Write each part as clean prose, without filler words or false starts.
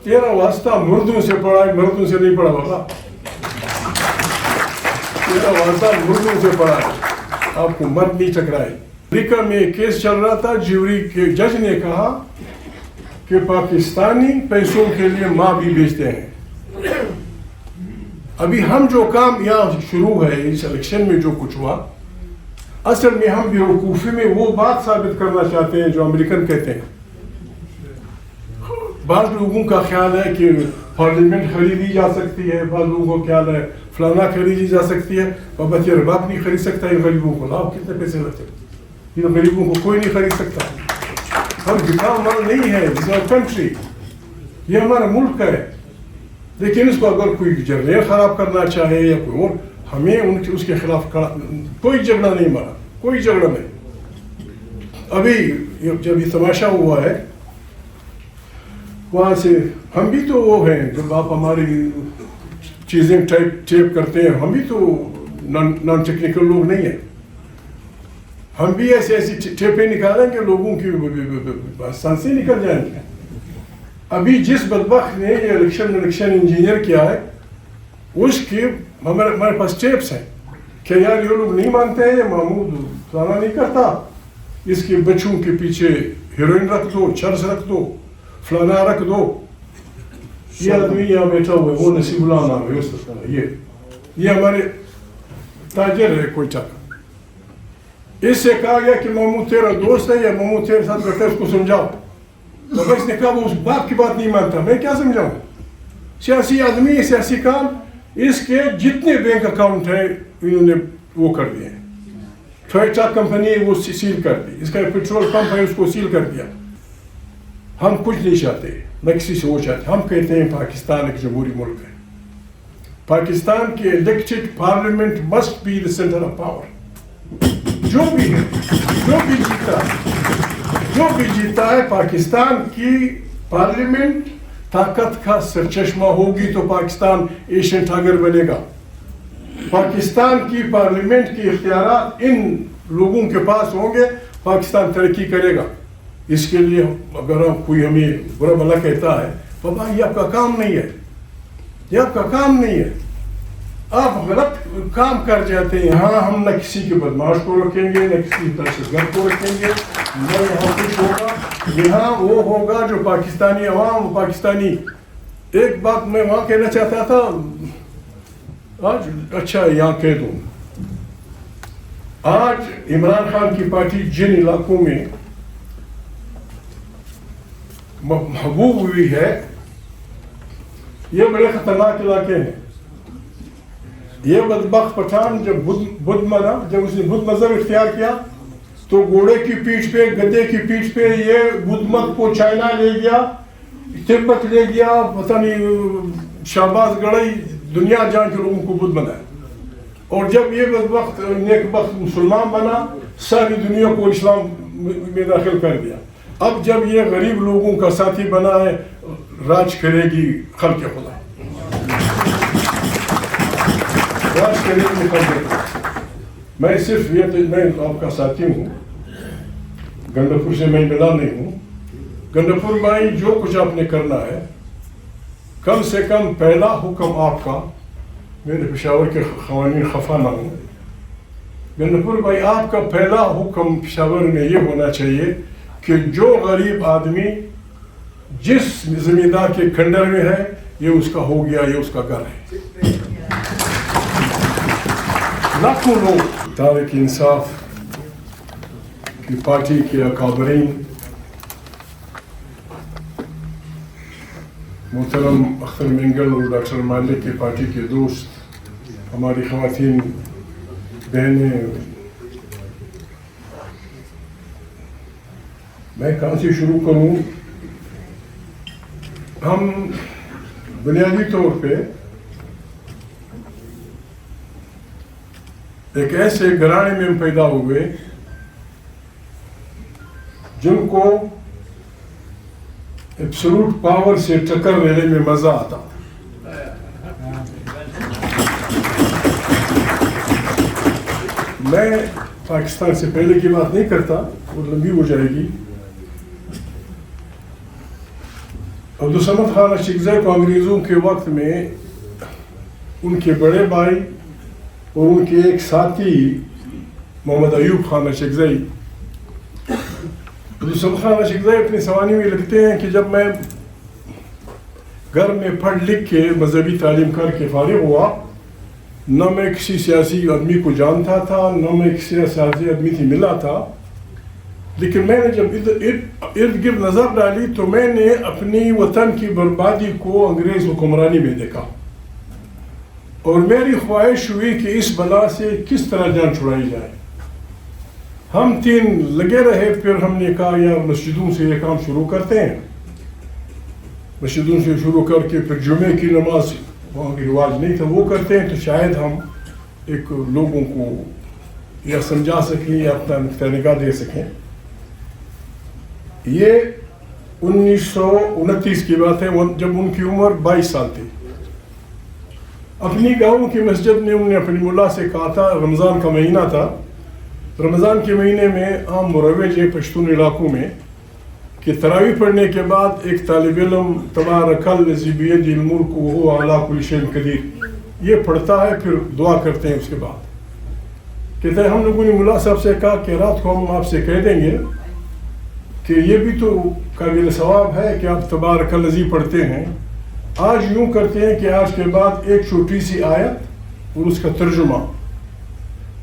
تیراواسطہ مردوں سے پڑھا ہے، مردوں سے نہیں پڑھا بابا. تیراواسطہ مردوں سے پڑھا ہے، آپ کو مرد نہیں ٹکرائے. امریکہ میں ایک کیس چل رہا تھا، جیوری کے جج نے کہا کہ پاکستانی پیسوں کے لیے ماں بھی بیچتے ہیں. ابھی ہم جو کام یہاں شروع ہے اس الیکشن میں جو کچھ ہوا، اصل میں ہم بیوقوفی میں وہ بات ثابت کرنا چاہتے ہیں جو امریکن کہتے ہیں. بعض لوگوں کا خیال ہے کہ پارلیمنٹ خریدی جا سکتی ہے، بعض لوگوں کا خیال ہے فلانا خریدی جا سکتی ہے. بابا تیرا باپ نہیں خرید سکتا ہے غریبوں کو، لاؤ کتنے پیسے لگتے ہیں، یہ غریبوں کو کوئی نہیں خرید سکتا. ہم دکھاؤ ہمارا نہیں ہے، دس از کنٹری، یہ ہمارا ملک ہے. لیکن اس کو اگر کوئی جرنیل خراب کرنا چاہے یا کوئی اور، ہمیں اس کے خلاف کوئی جھگڑا نہیں مارا، کوئی جھگڑا نہیں. ابھی جب یہ تماشا ہوا ہے وہاں سے ہم بھی تو وہ ہیں جب آپ ہماری چیزیں ٹیپ کرتے ہیں، ہم بھی تو نان ٹیکنیکل لوگ نہیں ہیں. ہم بھی ایسی ٹیپیں نکالیں گے لوگوں کی سانسیں نکل جائیں گے. ابھی جس بدبخت نے یہ الیکشن انجینئر کیا ہے، اس کی ہمارے پاس ٹیپس ہیں کہ یار یہ لوگ نہیں مانتے ہیں، محمود فلانا نہیں کرتا، اس کے بچوں کے پیچھے ہیروئن رکھ دو، چرس رکھ دو، فلانا رکھ دو. یہ آدمی یہاں بیٹھا ہوا ہے، وہ نصیب اللہ نام ہے، یہ ہمارے تاجر ہے کوئٹہ کا. اس سے کہا گیا کہ محمود تیرا دوست ہے یا محمود تیرے ساتھ بیٹھا ہے، اس کو سمجھاؤ. تو اس نے کہا وہ اس باپ کی بات نہیں مانتا، میں کیا سمجھاؤں. سیاسی آدمی، سیاسی کام، اس کے جتنے بینک اکاؤنٹ ہیں انہوں نے وہ کر دیے ہیں. ٹوئٹا کمپنی وہ سیل کر دی، اس کا پیٹرول پمپ ہے اس کو سیل کر دیا. ہم کچھ نہیں چاہتے، نہ کسی سے وہ چاہتے. ہم کہتے ہیں پاکستان ایک جمہوری ملک ہے. پاکستان کی elected parliament must be the centre of power. جو بھی ہے، جو بھی جیتا ہے، پاکستان کی پارلیمنٹ طاقت کا سرچشمہ ہوگی تو پاکستان ایشین ٹائگر بنے گا. پاکستان کی پارلیمنٹ کے اختیارات ان لوگوں کے پاس ہوں گے، پاکستان ترقی کرے گا. اس کے لیے اگر کوئی ہمیں برا بھلا کہتا ہے، بابا یہ آپ کا کام نہیں ہے، یہ آپ کا کام نہیں ہے، آپ غلط کام کر جاتے ہیں. یہاں ہم نہ کسی کے بدماش کو رکھیں گے، نہ کسی دہشت گرد کو رکھیں گے، نہ یہاں کچھ ہوگا. یہاں وہ ہوگا جو پاکستانی عوام، پاکستانی. ایک بات میں وہاں کہنا چاہتا تھا آج، اچھا یہاں کہہ دوں، آج عمران خان کی پارٹی جن علاقوں میں محبوب ہوئی ہے، یہ بڑے خطرناک علاقے ہیں. یہ بدبخت پٹھان جب بدھ منا، جب اس نے بدھ مذہب اختیار کیا تو گھوڑے کی پیٹھ پہ، گدے کی پیٹھ پہ یہ بدھ مت کو چائنا لے گیا، تبت لے گیا، پتہ نہیں شہباز گڑھئی، دنیا جان کے لوگوں کو بدھ بنایا. اور جب یہ بدبخت نیک بخت مسلمان بنا، ساری دنیا کو اسلام میں داخل کر دیا. اب جب یہ غریب لوگوں کا ساتھی بنا ہے، راج کرے گی خلق خدا، راج کرے گی خلق خدا. میں صرف یہ میں آپ کا ساتھی ہوں، گنڈپور سے میں ملا نہیں ہوں. گنڈپور بھائی جو کچھ آپ نے کرنا ہے، کم سے کم پہلا حکم آپ کا، میرے پشاور کے قوانین خفا نہ ہوں، گنڈپور بھائی آپ کا پہلا حکم پشاور میں یہ ہونا چاہیے کہ جو غریب آدمی جس زمیندار کے کھنڈر میں ہے، یہ اس کا ہو گیا، یہ اس کا گھر ہے. لاکھوں لوگ تحریک انصاف کی پارٹی کے اکابرین، محترم اختر منگل اور ڈاکٹر مالک کی پارٹی کے دوست، ہماری خواتین بہنیں، میں کہاں سے شروع کروں. ہم بنیادی طور پہ ایک ایسے گھرانے میں ہم پیدا ہوئے جن کو ایبسولوٹ پاور سے ٹکر لینے میں مزہ آتا. میں پاکستان سے پہلے کی بات نہیں کرتا، وہ لمبی ہو جائے گی. عبدالصمد خان اچکزئی کو انگریزوں کے وقت میں ان کے بڑے بھائی اور ان کے ایک ساتھی محمد ایوب خان اچکزئی، عبدالصمد خان اچکزئی اپنی سوانی میں لکھتے ہیں کہ جب میں گھر میں پڑھ لکھ کے مذہبی تعلیم کر کے فارغ ہوا، نہ میں کسی سیاسی آدمی کو جانتا تھا، نہ میں کسی سیاسی آدمی سے ملا تھا، لیکن میں نے جب ارد گرد نظر ڈالی تو میں نے اپنی وطن کی بربادی کو انگریز حکمرانی میں دیکھا، اور میری خواہش ہوئی کہ اس بلا سے کس طرح جان چھڑائی جائے۔ ہم تین لگے رہے، پھر ہم نے کہا یا مسجدوں سے یہ کام شروع کرتے ہیں، مسجدوں سے شروع کر کے پھر جمعے کی نماز وہاں کی رواج نہیں تھا وہ کرتے ہیں، تو شاید ہم ایک لوگوں کو یا سمجھا سکیں یا اپنا نقطہ نگاہ دے سکیں۔ یہ 1929 کی بات ہے، جب ان کی عمر 22 سال تھی۔ اپنی گاؤں کی مسجد میں انہوں نے اپنی ملا سے کہا تھا، رمضان کا مہینہ تھا، رمضان کے مہینے میں عام مروج ہے پشتون علاقوں میں کہ تراویح پڑھنے کے بعد ایک طالب علم تبارک الذی بیدہ الملک وہو علی کل شیء قدیر یہ پڑھتا ہے، پھر دعا کرتے ہیں۔ اس کے بعد کہتے ہیں ہم لوگوں نے ملا صاحب سے کہا کہ رات کو ہم آپ سے کہہ دیں گے کہ یہ بھی تو قابل ثواب ہے کہ آپ تبارک الذی پڑھتے ہیں، آج یوں کرتے ہیں کہ آج کے بعد ایک چھوٹی سی آیت اور اس کا ترجمہ۔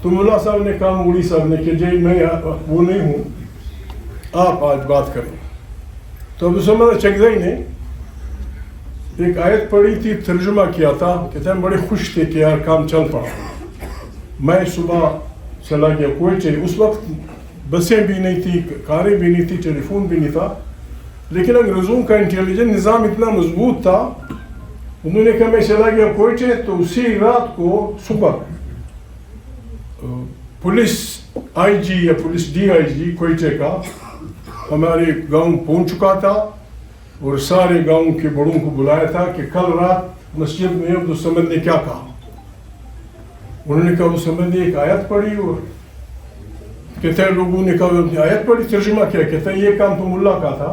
تو ملا صاحب نے کہا، مولی صاحب نے کہ جی میں وہ نہیں ہوں، آپ آج بات کریں۔ تو عبدالصمد اچکزئی نے ایک آیت پڑھی تھی، ترجمہ کیا تھا، کہتے ہیں بڑے خوش تھے کہ یار کام چل پڑا۔ میں صبح چلا گیا کوئٹے، اس وقت بسیں بھی نہیں تھی، کاریں بھی نہیں تھی، ٹیلی فون بھی نہیں تھا، لیکن انگریزوں کا انٹیلیجنس نظام اتنا مضبوط تھا، انہوں نے کہا میں چلا گیا کوئٹے، تو اسی رات کو صبح پولیس آئی جی یا پولیس ڈی آئی جی کوئٹے کا ہمارے گاؤں پہنچ چکا تھا، اور سارے گاؤں کے بڑوں کو بلایا تھا کہ کل رات مسجد میں عبدالصمد نے کیا کہا۔ انہوں نے کہا عبدالصمد نے ایک آیت پڑھی، اور کہتے ہیں لوگوں نے کہا آیت پڑھی، ترجمہ کیا؟ کہتے ہیں یہ کام تو ملا کا تھا،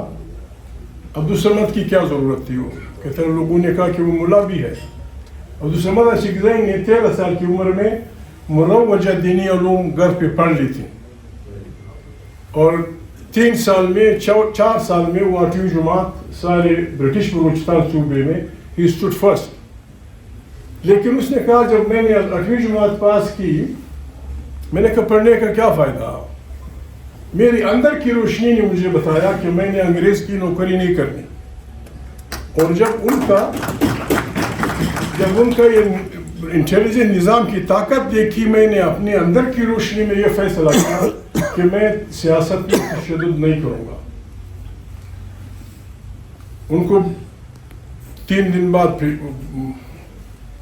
عبدالصمد کی کیا ضرورت تھی؟ وہ کہتے ہیں لوگوں نے کہا کہ وہ ملا بھی ہے۔ عبدالصمد اچکزئی نے 13 سال کی عمر میں مروجہ دینی علوم گھر پہ پڑھ لی تھی، اور 4 سال میں وہ 8ویں جماعت سارے برٹش بلوچستان صوبے میں ہی اسٹوڈ فرسٹ۔ لیکن اس نے کہا جب میں نے 8ویں جماعت پاس کی، میں نے کہا پڑھنے کا کیا فائدہ؟ میری اندر کی روشنی نے مجھے بتایا کہ میں نے انگریز کی نوکری نہیں کرنی، اور جب ان کا یہ انٹیلیجنس نظام کی طاقت دیکھی، میں نے اپنے اندر کی روشنی میں یہ فیصلہ کیا کہ میں سیاست میں تشدد نہیں کروں گا۔ ان کو 3 دن بعد پھر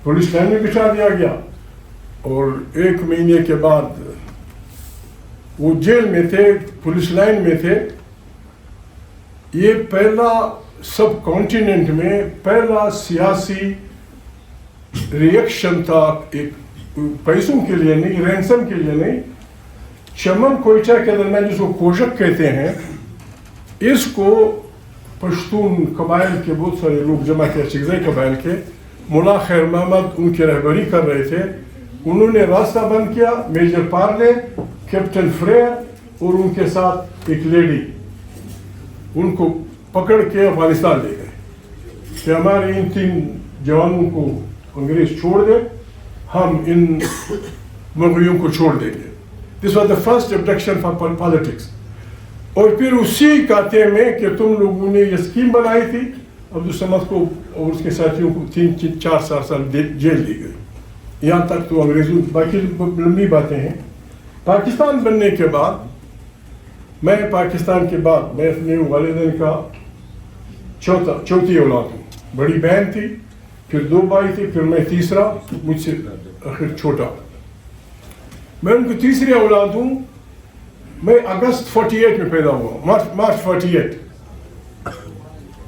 پولیس لائن میں بٹھا دیا گیا، اور 1 مہینے کے بعد وہ جیل میں تھے، پولیس لائن میں تھے۔ یہ پہلا سب کانٹیننٹ میں پہلا سیاسی ریئیکشن تھا، ایک پیسوں کے لیے نہیں، رینسم کے لیے نہیں۔ چمن کوئٹہ کے درمیان جس کو کوشک کہتے ہیں، اس کو پشتون قبائل کے بہت سارے لوگ جمع تھے، اچکزئی قبائل کے، ملا خیر محمد ان کی رہبری کر رہے تھے۔ انہوں نے راستہ بند کیا، میجر پارلے، کیپٹن فریئر اور ان کے ساتھ ایک لیڈی، ان کو پکڑ کے افغانستان لے گئے کہ ہمارے ان 3 جوانوں کو انگریز چھوڑ دے، ہم ان مغویوں کو چھوڑ دیں گے۔ This was the first abduction for politics. اور پھر اسی کاتے میں کہ تم لوگوں نے یہ اسکیم بنائی تھی، عبدالصمد کو اور اس کے ساتھیوں کو 3-4 سال جیل دی گئی، یہاں تک تو انگریزوں، باقی لمبی باتیں ہیں۔ پاکستان بننے کے بعد میں اپنے والدین کا چوتھی اولاد ہوں، بڑی بہن تھی، پھر 2 بھائی تھے، پھر میں تیسرا، مجھ سے آخر چھوٹا۔ میں ان کی تیسری اولاد ہوں۔ میں اگست 48 میں پیدا ہوا ہوں،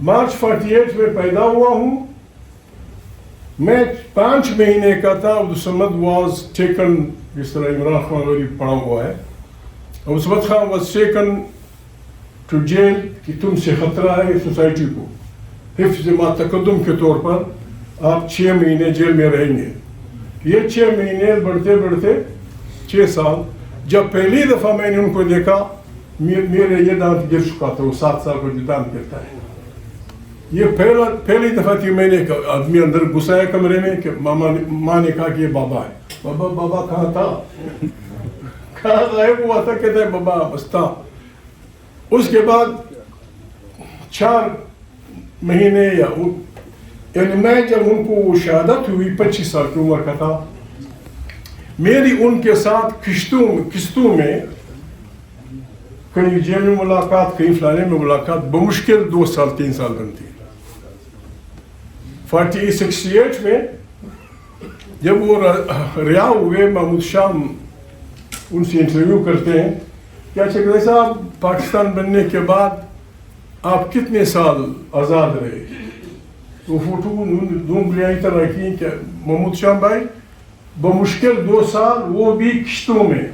مارچ 48 میں پیدا ہوا ہوں۔ میں 5 مہینے کا تھا، عبدالصمد واز ٹیکن، جس طرح عمران خان غریب پڑھا ہوا ہے، Abdul Samad Khan was taken to jail کہ تم سے خطرہ ہے سوسائٹی کو، حفظ ما تقدم کے طور پر آپ 6 مہینے جیل میں رہیں گے. یہ 6 مہینے بڑھتے بڑھتے 6 سال. جب پہلی دفعہ میں نے ان کو دیکھا میرے یہ دانت گر چکا تھا. وہ 7 سال کو جو دانت گرتا ہے, یہ پہلی دفعہ تھی. میں نے ایک آدمی اندر گھسایا کمرے میں کہ ماں نے کہا کہ یہ بابا ہے. بابا کہاں تھا؟ کہاں غائب ہوا تھا؟ کہتا ہے بابا بس تھا. اس کے بعد 4 مہینے یعنی میں جب ان کو شہادت ہوئی 25 سال کی عمر کا تھا, میری ان کے ساتھ قسطوں میں کہیں جیل میں ملاقات, کہیں فلانے میں ملاقات, بمشکل 2 سال 3 سال بنتی. 68 میں جب وہ رہا ہوئے, محمود شام ان سے انٹرویو کرتے ہیں کہ اچھا صاحب پاکستان بننے کے بعد آپ کتنے سال آزاد رہے؟ تو فوٹو دونوں طرح کی کہ محمود شام بھائی بمشکل 2 سال, وہ بھی قسطوں میں,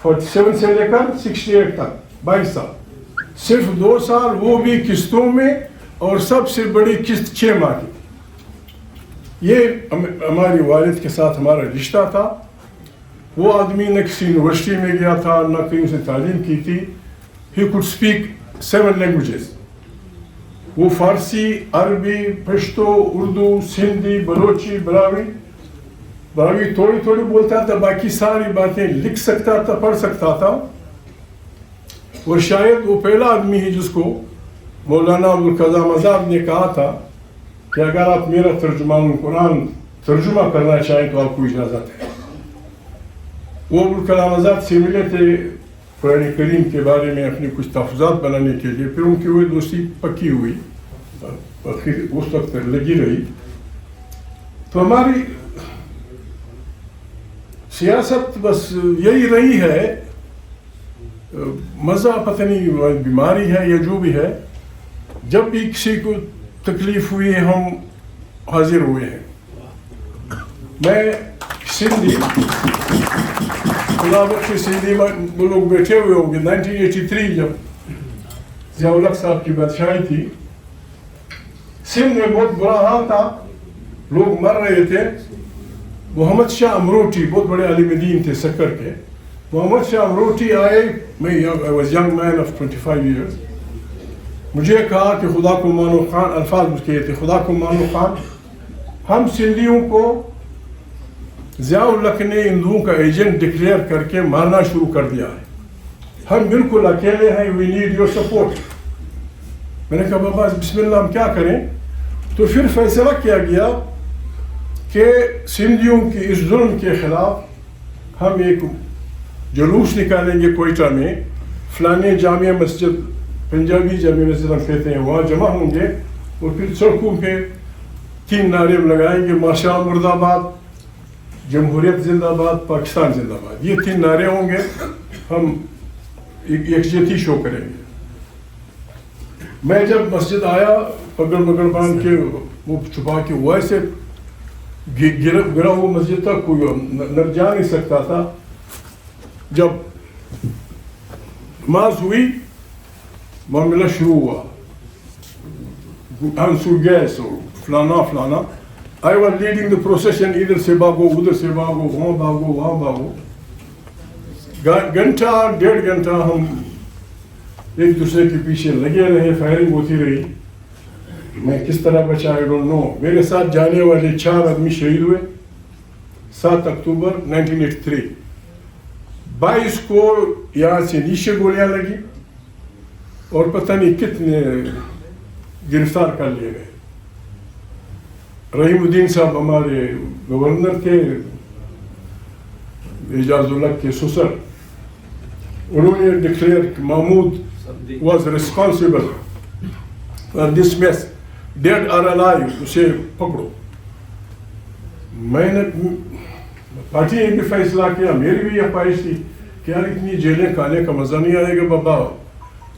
47 سے لے کر 68 تک 22 سال, صرف 2 سال وہ بھی قسطوں میں, اور سب سے بڑی قسط 6 ماہ کی. یہ ہماری والد کے ساتھ ہمارا رشتہ تھا. وہ آدمی نہ کسی یونیورسٹی میں گیا تھا, نہ کہیں اسے تعلیم کی تھی. He could speak 7 languages. وہ فارسی, عربی, پشتو, اردو, سندھی, بلوچی, براوی تھوڑی بولتا تھا. باقی ساری باتیں لکھ سکتا تھا, پڑھ سکتا تھا. اور شاید وہ پہلا آدمی ہے جس کو مولانا عبدالقادر آزاد نے کہا تھا کہ اگر آپ میرا ترجمان قرآن ترجمہ کرنا چاہیں تو آپ کو اجازت ہے. وہ عبدالکلام آزاد سے ملے تھے قرآن کریم کے بارے میں اپنی کچھ تحفظات بنانے کے لیے. پھر ان کی وہ دوستی پکی ہوئی, اس وقت لگی رہی. تو ہماری سیاست بس یہی رہی ہے. مزہ پتہ نہیں بیماری ہے یا جو بھی ہے, جب بھی کسی کو تکلیف ہوئی ہے ہم حاضر ہوئے ہیں. میں سندھی خلافت کے سندھی وہ لوگ بیٹھے ہوئے ہوں گے. 1983 جب ضیاء الحق صاحب کی بادشاہی تھی, سندھ میں بہت برا حال تھا, لوگ مر رہے تھے. محمد شاہ امروٹی بہت بڑے عالم دین تھے سکر کے. محمد شاہ امروٹی آئے, میں I was young man of 25 years. مجھے کہا کہ خدا کو مانو خان, الفاظ مجھ کہے تھے, خدا کو مانو خان, ہم سندھیوں کو ضیاء الحق نے ہندوؤں کا ایجنٹ ڈکلیئر کر کے مارنا شروع کر دیا ہے. ہم بالکل اکیلے ہیں, وی نیڈ یور سپورٹ. میں نے کہا بابا بسم اللہ ہم کیا کریں؟ تو پھر فیصلہ کیا گیا کہ سندھیوں کے اس ظلم کے خلاف ہم ایک جلوس نکالیں گے کوئٹہ میں. فلانے جامع مسجد, پنجابی جامع مسجد ہم کہتے ہیں, وہاں جمع ہوں گے, اور پھر سڑکوں پہ 3 نعرے لگائیں گے, ماشاء مرد آباد, جمہوریت زندہ باد, پاکستان زندہ باد. یہ 3 نعرے ہوں گے, ہم یکجہتی شو کریں گے. میں جب مسجد آیا, پگڑ باندھ کے وہ چھپا کے, وہ ایسے گرا ہوا مسجد تک کوئی نہ جا نہیں سکتا تھا. جب نماز ہوئی معاملہ شروع ہوا, آنسو گیس فلانا. I was leading the procession, ادھر سے بھاگو, ادھر سے بھاگو, وہاں بھاگو, وہاں بھاگو. گھنٹہ 1.5 گھنٹہ ہم ایک دوسرے کے پیچھے لگے رہے, فائرنگ ہوتی رہی. میں کس طرح بچا I don't know. میرے ساتھ جانے والے 4 آدمی شہید ہوئے 7 اکتوبر 1983. 22 کو یہاں سے نیچے گولیاں لگی, اور پتہ نہیں کتنے گرفتار کر لیے گئے. رحیم الدین صاحب ہمارے گورنر تھے, اعجاز الحق کے سسر, انہوں نے ڈکلیئر کہ Mahmood was responsible for this mess, dead or alive, اسے پکڑو. میں نے پارٹی نے بھی فیصلہ کیا, میری بھی یہ خواہش تھی کہ یار اتنی جیلیں کھانے کا مزہ نہیں آئے گا بابا,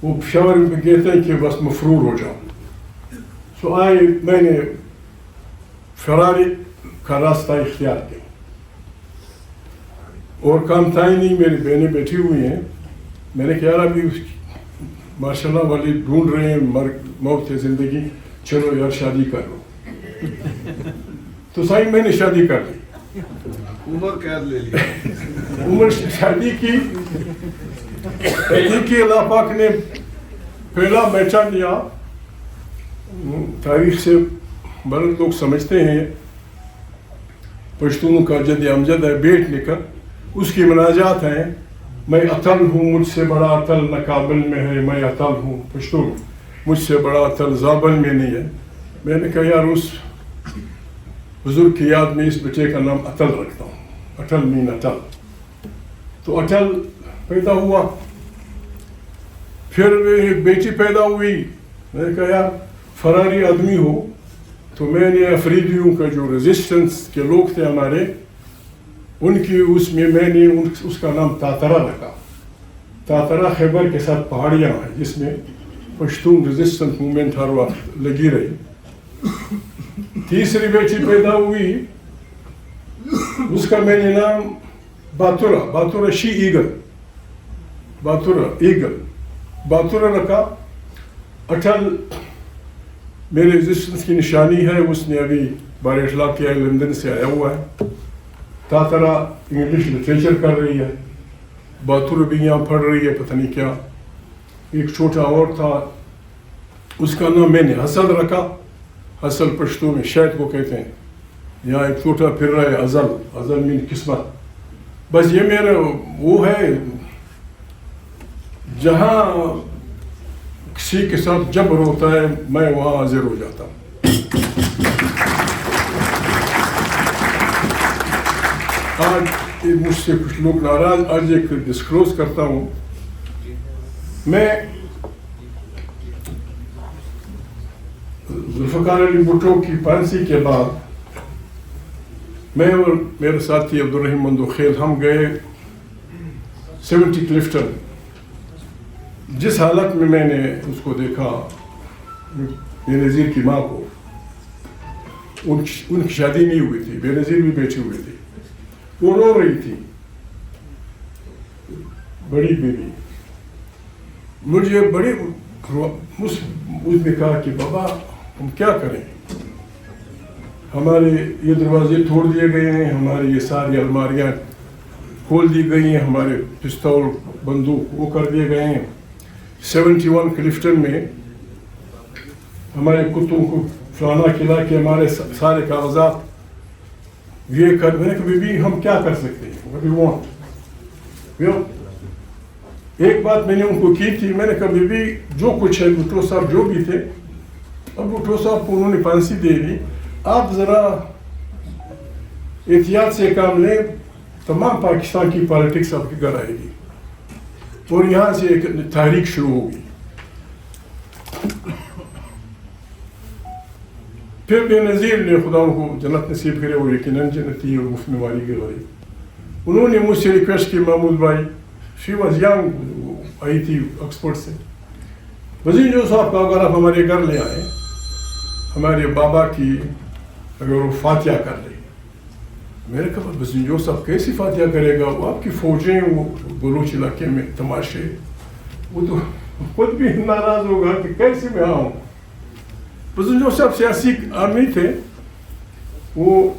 وہ پشاور میں کہتے ہیں کہ بس مفرور ہو جاؤ. سو میں نے فراری کا راستہ اختیار کیا, اور کام تھا ہی نہیں. میری بہنیں بیٹھی ہوئی ہیں, میں نے کہا ابھی ماشاء اللہ والے ڈھونڈ رہے ہیں موت ہے زندگی، چلو یار شادی کر لو. تو صحیح میں نے شادی کر لی. عمر قید لے لی. عمر شادی کی اللہ پاک نے پہلا بیچا دیا. تاریخ سے بلد لوگ سمجھتے ہیں پشتون کا جد امجد ہے بیٹ نکل، اس کی مناجات ہیں میں عطل ہوں مجھ سے بڑا عطل نہ کابل میں ہے، میں عطل ہوں پشتون مجھ سے بڑا عطل زابل میں نہیں ہے. میں نے کہا یار اس بزرگ کی یاد میں اس بچے کا نام عطل رکھتا ہوں، عطل مین عطل. تو عطل پیدا ہوا. پھر ایک بیٹی پیدا ہوئی. میں نے کہا یار فراری آدمی ہو تو میں نے افریدیوں کا جو ریزسٹنس کے لوگ تھے ہمارے ان کی اس میں نے اس کا نام تاترا رکھا. تاترا خیبر کے ساتھ پہاڑیاں ہیں جس میں پشتون ریزسٹنس موومنٹ ہر وقت لگی رہی. تیسری بیٹی پیدا ہوئی اس کا میں نے نام باتورا شی ایگل، باتورا رکھا. اٹل میرے ایگزسٹنس کی نشانی ہے. اس نے ابھی بار اخلاق کیا ہے، لندن سے آیا ہوا ہے. تاترا انگلش لٹریچر کر رہی ہے، باتور بھی یہاں پڑھ رہی ہے، پتہ نہیں کیا. ایک چھوٹا اور تھا اس کا نام میں نے حسن رکھا. حسن پشتو میں شاید کو کہتے ہیں. یہاں ایک چھوٹا پھر رہا ہے ازل مین قسمت. بس یہ میرا وہ ہے جہاں کسی کے ساتھ جبر ہوتا ہے میں وہاں حاضر ہو جاتا ہوں. آج مجھ سے کچھ لوگ ناراض، آج ایک ڈسکلوز کرتا ہوں. میں ذوالفقار علی بھٹو کی پانسی کے بعد میں اور میرے ساتھی عبدالرحیم مندوخیل ہم گئے 70 کلفٹن. جس حالت میں نے اس کو دیکھا، بے نظیر کی ماں کو، ان کی شادی نہیں ہوئی تھی، بے نظیر بھی بیٹھی ہوئی تھی، وہ رو رہی تھی بڑی بیوی. مجھے بڑی اس نے کہا کہ بابا ہم کیا کریں، ہمارے یہ دروازے توڑ دیے گئے ہیں، ہماری یہ ساری الماریاں کھول دی گئی ہیں، ہمارے پستول بندوق وہ کر دیے گئے ہیں. 71 کلفٹن میں ہمارے کتوں کو فلانا کھلا کے ہمارے سارے کاغذات یہ کر. میں نے کہا بھی ہم کیا کر سکتے ہیں. ایک بات میں نے ان کو کی تھی، میں نے کہا بھی جو کچھ ہے بھٹو صاحب جو بھی تھے، اب بھٹو صاحب کو انہوں نے پھانسی دے دی، آپ ذرا احتیاط سے کام لیں، تمام پاکستان کی پالیٹکس آپ کے گھر آئے گی اور یہاں سے ایک تحریک شروع ہوگی. پھر بے نظیر نے، خدا ان کو جنت نصیب کرے، وہ یقیناً جنتی اور مفت میں والی کے والی، انہوں نے مجھ سے ریکویسٹ کی محمود بھائی، شی واز ینگ، آئی تھی آکسفورڈ سے، وزیر جو صاحب کا اگر آپ ہمارے گھر لے آئے، ہمارے بابا کی اگر وہ فاتحہ کر لے. میں نے کہا وزیر جو صاحب کیسی فاتحہ کرے گا، وہ آپ کی فوجیں، وہ بلوچ علاقے میں تماشے، وہ تو خود بھی ناراض ہوگا کہ کیسے میں آؤں. وزیر جو صاحب سیاسی آدمی تھے، وہ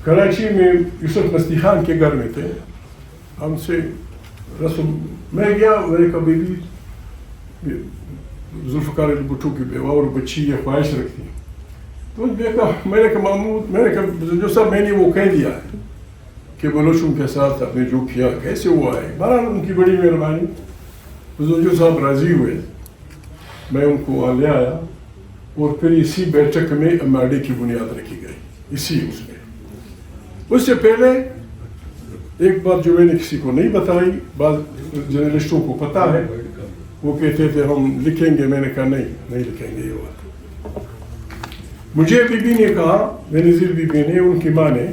کراچی میں یوسف مستی خان کے گھر میں تھے. ہم سے رسم میں گیا، میں نے کہا بیوی ذوالفقار علی بھٹو کی بیوہ اور بچی یہ خواہش رکھتی. تو میں نے کہا محمود، میں نے کہا جو صاحب میں نے وہ کہہ دیا ہے کہ بلوچوں کے ساتھ آپ نے جو کیا کیسے ہوا ہے. بہرحال ان کی بڑی مہربانی، جو صاحب راضی ہوئے، میں ان کو وہاں لے آیا اور پھر اسی بیٹھک میں MRD کی بنیاد رکھی گئی. اسی اس میں اس سے پہلے ایک بات جو میں نے کسی کو نہیں بتائی، بعض جرنلسٹوں کو پتا ہے، وہ کہتے تھے ہم لکھیں گے. میں نے کہا نہیں لکھیں گے. یہ بات مجھے بی بی نے کہا، بے نظیر بی بی نے، ان کی ماں نے،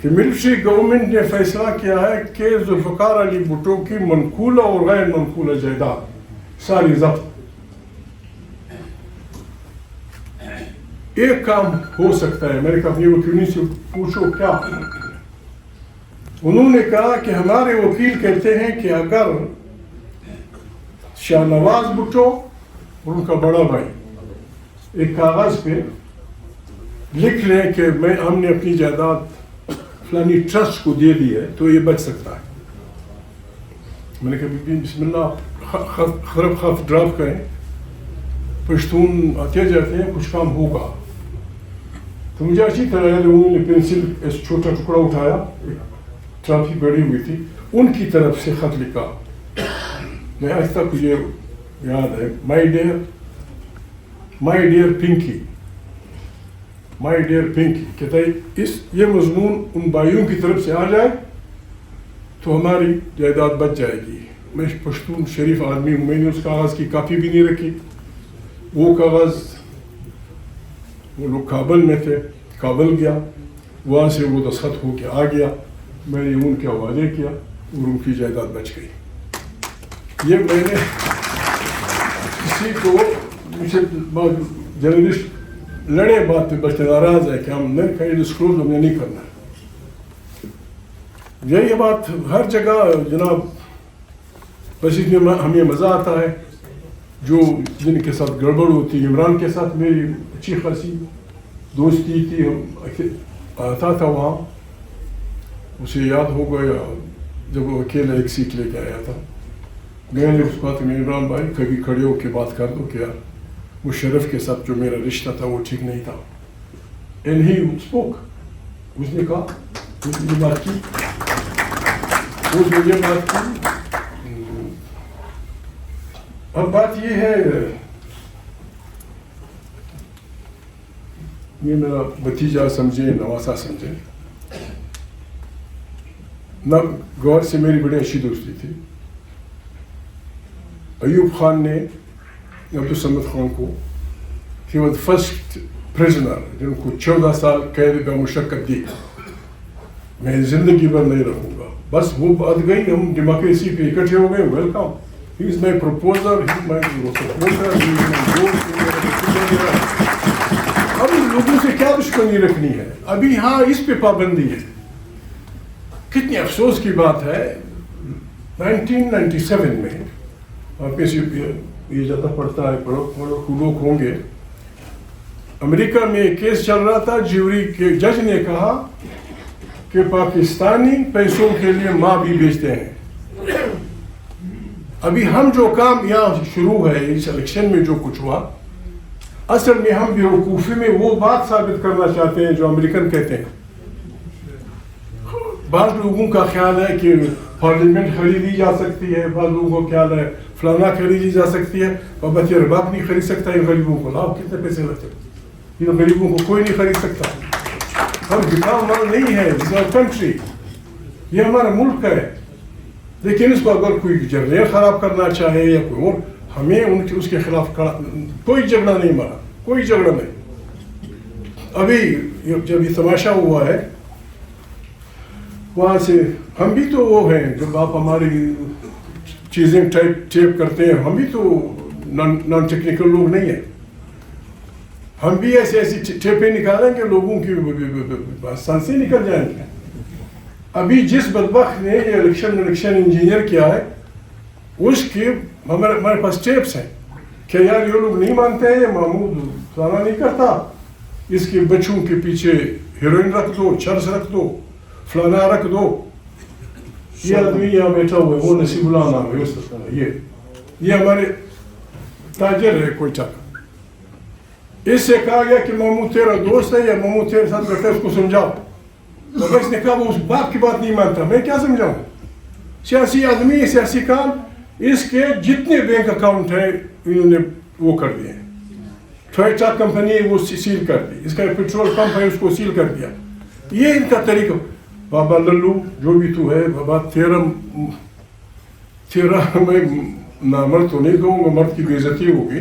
کہ ملٹری گورنمنٹ نے فیصلہ کیا ہے کہ ذوالفقار علی بھٹو کی منقولہ اور غیر منقولہ جائیداد ساری ضبط. ایک کام ہو سکتا ہے. میں نے کہا اپنی وکیلوں سے پوچھو کیا. انہوں نے کہا کہ ہمارے وکیل کہتے ہیں کہ اگر شاہ نواز بھٹو اور ان کا بڑا بھائی ایک کاغذ پہ لکھ لیں کہ ہم نے اپنی جائیداد فلانی ٹرسٹ کو دے دی ہے تو یہ بچ سکتا ہے. میں نے کہا بسم اللہ خراب خف ڈراپ کریں, پشتون آتے جاتے ہیں, کچھ کام ہوگا. تو مجھے اچھی طرح یاد ہے انہوں نے پینسل ایسے چھوٹا ٹکڑا اٹھایا, ایک ٹرافی پڑی ہوئی تھی, ان کی طرف سے خط لکھا. میں آج تک مجھے یاد ہے, my dear Pinky, my dear Pinky, کہتا ہے یہ مضمون ان بھائیوں کی طرف سے آ جائے تو ہماری جائیداد بچ جائے گی. میں پشتون شریف آدمی ہوں, میں نے اس کاغذ کی کاپی بھی نہیں رکھی. وہ کاغذ وہ لوگ کابل میں تھے, کابل گیا, وہاں سے وہ دستخط ہو کے آ گیا. میں نے ان کے حوالے کیا اور ان کی جائیداد بچ گئی. یہ میں نے کسی کو مجھے جرنلسٹ لڑے بات پہ بچے ناراض ہے کہ ہم نے کہیں ڈسکلوز ہم نے نہیں کرنا. یہ بات ہر جگہ جناب, بس اس میں ہمیں مزہ آتا ہے جو جن کے ساتھ گڑبڑ ہوتی. عمران کے ساتھ میری اچھی خاصی دوستی تھی, ہم آتا تھا وہاں, اسے یاد ہو گیا جب وہ اکیلا ایک سیٹ لے کے آیا تھا. میں نے اس بات میں عمران بھائی کبھی کھڑے ہو کے بات کر دو کہ یار وہ شرف کے ساتھ جو میرا رشتہ تھا وہ ٹھیک نہیں تھا. اینڈ ہی اسپوک, اس نے کہا, اس نے بات کی, اس نے یہ بات کی. اب بات یہ ہے, یہ میرا بھتیجا سمجھے نواسا سمجھے, نہ گور سے میری بڑی اچھی دوستی تھی. ایوب خان نے عبدالصمد خان کو, he was the first prisoner جن کو 14 سال قید کا مشقت دی. میں زندگی بھر نہیں رہوں گا. بس وہ بات گئی, ہم ڈیموکریسی پہ اکٹھے ہو گئے. Welcome, he is my proposer, he is my supporter, he is my vote. اب ان لوگوں سے کیا دشمنی رکھنی ہے؟ ابھی ہاں اس پہ پابندی ہے. کتنی افسوس کی بات ہے, 1997 میں آپ کسی یہ زیادہ پڑھتا ہے, پڑھو لوگ ہوں گے, امریکہ میں ایک کیس چل رہا تھا. جیوری کے جج نے کہا کہ پاکستانی پیسوں کے لیے ماں بھی بیچتے ہیں. ابھی ہم جو کام یہاں شروع ہے اس الیکشن میں جو کچھ ہوا, اصل میں ہم بیوقوفی میں وہ بات ثابت کرنا چاہتے ہیں جو امریکن کہتے ہیں. بعض لوگوں کا خیال ہے کہ پارلیمنٹ خریدی جا سکتی ہے, بعض لوگوں کا خیال ہے فلانا خریدی جا سکتی ہے. بابا یہ رباب نہیں خرید سکتا, یہ غریبوں کو لاؤ کتنے پیسے لگتے, یہ غریبوں کو کوئی نہیں خرید سکتا. ہم دکھاؤ ہمارا نہیں ہے, کنٹری یہ ہمارا ملک ہے. لیکن اس کو اگر کوئی جرنیل خراب کرنا چاہے یا کوئی اور, ہمیں اس کے خلاف کوئی جھگڑا نہیں مارا, کوئی جھگڑا نہیں. ابھی جب یہ تماشا ہوا ہے وہاں سے, ہم بھی تو وہ ہیں جب آپ ہماری چیزیں ٹیپ کرتے ہیں, ہم بھی تو نان ٹیکنیکل لوگ نہیں ہیں. ہم بھی ایسی ٹیپیں نکالیں گے لوگوں کی سانسیں نکل جائیں گے. ابھی جس بدبخت نے یہ الیکشن انجینئر کیا ہے, اس کی ہمارے پاس ٹیپس ہیں کہ یار یہ لوگ نہیں مانتے ہیں, یہ محمود فلانا نہیں کرتا, اس کے بچوں کے پیچھے ہیروئن رکھ دو, چرس رکھ دو, فلانا رکھ دو. یہ آدمی یہاں بیٹھا ہوا ہے, وہ نصیب اللہ نام ہے, اس طرح یہ ہمارے تاجر ہے کوئٹہ کا. اس سے کہا گیا کہ محمود تیرا دوست ہے یا محمود تیرے ساتھ بیٹھا ہے, اس کو سمجھاؤ. تو اس نے کہا وہ اس باپ کی بات نہیں مانتا, میں کیا سمجھاؤں. سیاسی آدمی, سیاسی کام, اس کے جتنے بینک اکاؤنٹ ہیں انہوں نے وہ کر دیے ہیں. ٹوئٹا کمپنی وہ سیل کر دی, اس کا پیٹرول پمپ ہے اس کو سیل کر دیا. یہ ان کا طریقہ. بابا للو جو بھی تو ہے, بابا تیرا میں نامرد تو نہیں کہوں گا, مرد کی بے عزتی ہوگی.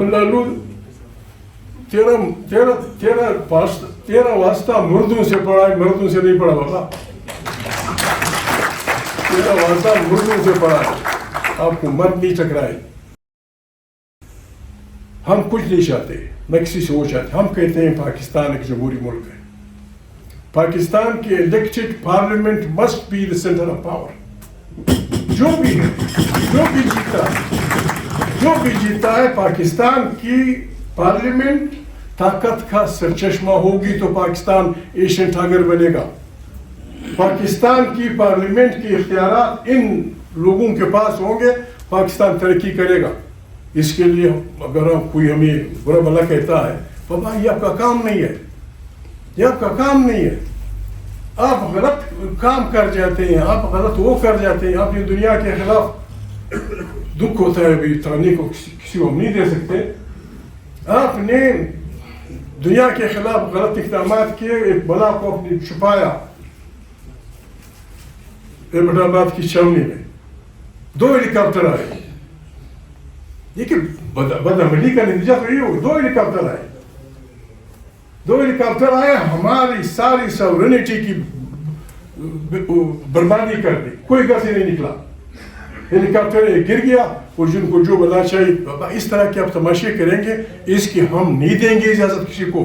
للو تیرا واسطہ مردوں سے پڑھا ہے, مردوں سے نہیں پڑھا بابا. تیرا واسطہ مردوں سے پڑھا ہے, آپ کو مرد نہیں ٹکرائے. ہم کچھ نہیں چاہتے, نہ کسی سے وہ چاہتے. ہم کہتے ہیں پاکستان ایک جمہوری ملک ہے. پاکستان کی elected parliament must be the centre of power. جو بھی جیتا ہے پاکستان کی پارلیمنٹ طاقت کا سرچشمہ ہوگی تو پاکستان ایشین ٹائگر بنے گا. پاکستان کی پارلیمنٹ کے اختیارات ان لوگوں کے پاس ہوں گے, پاکستان ترقی کرے گا. اس کے لیے اگر کوئی ہمیں برا بھلا کہتا ہے بابا یہ آپ کا کام نہیں ہے, یہ آپ کا کام نہیں ہے, آپ غلط کام کر جاتے ہیں, آپ غلط وہ کر جاتے ہیں, آپ یہ دنیا کے خلاف دکھ ہوتا ہے بھی تانے کو کسی کو ہم نہیں دے سکتے. آپ نے دنیا کے خلاف غلط اقدامات کیے, ایک بلا کو اپنے چھپایا ایبٹ آباد کی چھاونی میں, 2 ہیلی کاپٹر آئے. یہ کہ بدعملی کا نتیجہ تو یہ ہوگا, 2 ہیلی کاپٹر آئے, ہماری ساری ساورنٹی کی بربادی کر دی, کوئی گھر سے نہیں نکلا. ہیلی کاپٹر گر گیا اور جن کو جو بلا چاہیے بابا اس طرح کے آپ تماشے کریں گے, اس کی ہم نہیں دیں گے اجازت کسی کو.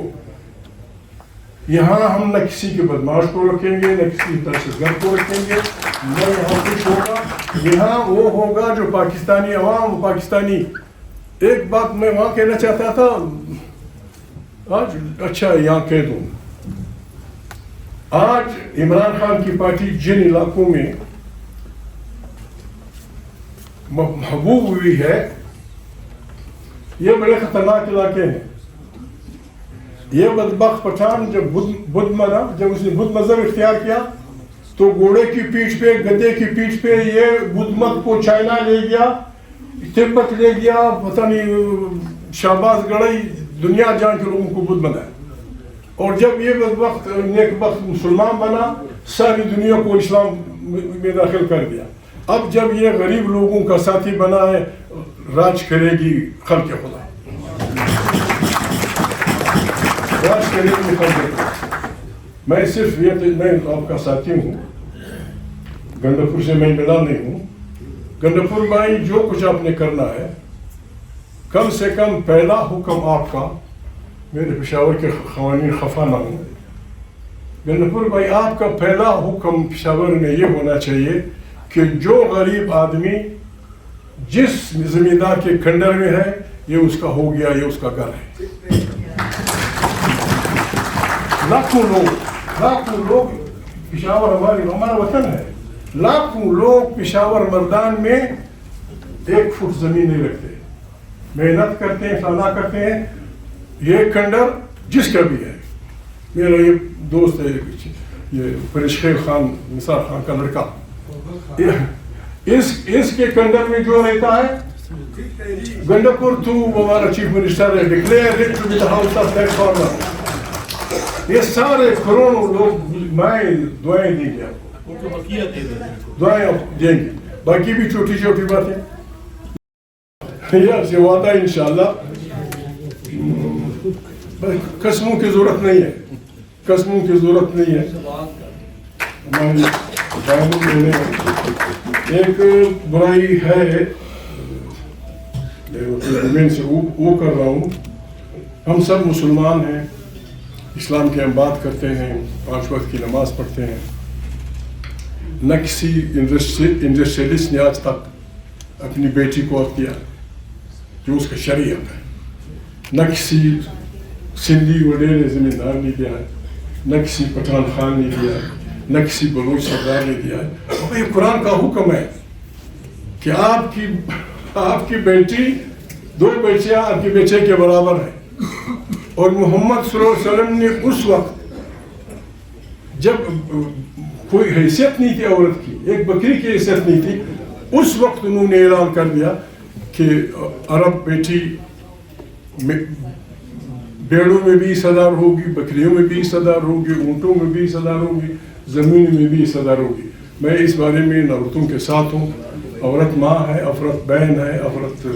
یہاں ہم نہ کسی کے بدماش کو رکھیں گے, نہ کسی دہشت گرد کو رکھیں گے, نہ یہاں کچھ ہوگا. یہاں وہ ہوگا جو پاکستانی عوام, پاکستانی. ایک بات میں وہاں کہنا چاہتا تھا, آج اچھا یہاں کہہ دوں, آج عمران خان کی پارٹی جن علاقوں میں محبوب ہوئی ہے, یہ بڑے خطرناک علاقے ہیں. یہ بدبخت پٹھان جب جب اس نے بدھ مذہب اختیار کیا تو گھوڑے کی پیٹھ پہ, گدے کی پیٹھ پہ یہ بدھ مت کو چائنا لے گیا, تبت لے گیا, پتہ نہیں شہباز گڑھئی, دنیا جان کے لوگوں کو بدھ بنایا. اور جب یہ بدبخت نیک بخت مسلمان بنا, ساری دنیا کو اسلام میں داخل کر دیا. اب جب یہ غریب لوگوں کا ساتھی بنا ہے, راج کرے گی خلق خدا, راج کرے گی خلق خدا. میں صرف میں آپ کا ساتھی ہوں, گنڈپور سے میں ملا نہیں ہوں. گنڈپور بھائی جو کچھ آپ نے کرنا ہے, کم سے کم پہلا حکم آپ کا, میرے پشاور کے قوانین خفا نہ ہوں, گنڈپور بھائی آپ کا پہلا حکم پشاور میں یہ ہونا چاہیے کہ جو غریب آدمی جس زمیندار کے کھنڈر میں ہے, یہ اس کا ہو گیا, یہ اس کا گھر ہے. لاکھوں لوگ پشاور ہمارا وطن ہے, لاکھوں لوگ پشاور مردان میں 1 فٹ زمین نہیں رکھتے, محنت کرتے ہیں, فلانا کرتے ہیں. یہ کھنڈر جس کا بھی ہے, میرا یہ دوست ہے یہ پرشخیر خان, نثار خان کا لڑکا, اس کے کھنڈر میں جو رہتا ہے, گنڈپور تو ہمارا چیف منسٹر ہے, declare it to be the house of that farmer. یہ سارے کروڑوں لوگ میں دعائیں دیں گے, دعائیں دیں گے, باقی بھی چھوٹی چھوٹی باتیں. یہ وعدہ انشاءاللہ, قسموں کی ضرورت نہیں ہے, قسموں کی ضرورت نہیں ہے. ایک برائی ہے, میں سے وہ کر رہا ہوں, ہم سب مسلمان ہیں, اسلام کی ہم بات کرتے ہیں, 5 وقت کی نماز پڑھتے ہیں. نہ کسی انڈسٹریلسٹ نے آج تک اپنی بیٹی کو عقد کیا جو اس کا شرعی حق ہے, نہ کسی سندھی وڈیرے زمیندار نے دیا ہے, نہ کسی پٹھان خان نے دیا ہے, نہ کسی بلوچ سردار نے دیا ہے. یہ قرآن کا حکم ہے کہ آپ کی بیٹی 2 بیٹیاں آپ کے بیٹے کے برابر ہیں. اور محمد صلی اللہ علیہ وسلم نے اس وقت جب کوئی حیثیت نہیں تھی عورت کی, ایک بکری کی حیثیت نہیں تھی, اس وقت انہوں نے اعلان کر دیا کہ عرب بیٹی بیڑوں میں بھی 20,000 ہوگی, بکریوں میں بھی 20,000 ہوگی, اونٹوں میں بھی 20,000 ہوگی, زمین میں بھی 20,000 ہوگی. میں اس بارے میں عورتوں کے ساتھ ہوں. عورت ماں ہے, عورت بہن ہے, عورت